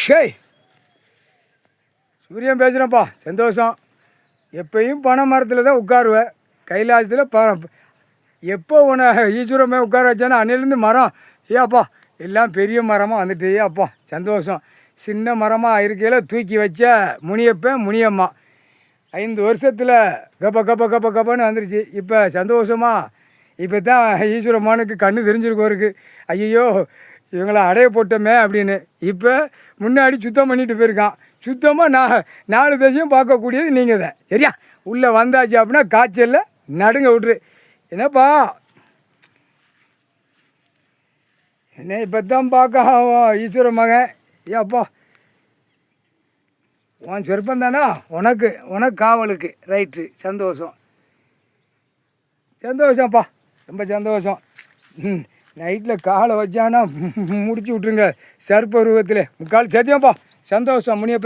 ஷேய் சூரியன் பேசுகிறேன்ப்பா. சந்தோஷம். எப்பயும் பனை மரத்தில் தான் உட்காருவேன். கைலாசத்தில் எப்போ உன்னை ஈஸ்வரமே உட்கார வச்சானோ அன்னிலேருந்து மரம் ஏப்பா எல்லாம் பெரிய மரமாக வந்துட்டு அப்பா சந்தோஷம். சின்ன மரமாக இருக்கையில் தூக்கி வச்ச முனியப்பன் முனியம்மா 5 வருஷத்தில் கப்ப கப்ப கப்ப கப்பன்னு வந்துருச்சு. இப்போ சந்தோஷமாக இப்போ தான் ஈஸ்வரமானுக்கு கண்ணு தெரிஞ்சிருக்கோருக்கு. ஐயோ இவங்கள அடைய போட்டோமே அப்படின்னு. இப்போ முன்னாடி சுத்தம் பண்ணிட்டு போயிருக்கான். சுத்தமாக 4 தசையும் பார்க்கக்கூடியது நீங்கள் தான். சரியா உள்ளே வந்தாச்சு அப்படின்னா காய்ச்சலில் நடுங்க விட்ரு. என்னப்பா என்ன இப்போ தான் பார்க்க ஈஸ்வர மகன் ஏப்பா உன் சொற்பம் தானா உனக்கு காவலுக்கு ரைட்டு. சந்தோஷம் சந்தோஷம்ப்பா ரொம்ப சந்தோஷம். நைட்டில் காலை வச்சானா முடிச்சு விட்ருங்க சர்ப்ப உருவத்தில் 3/4 சத்தியம்ப்பா. சந்தோஷம் முனியப்பன்.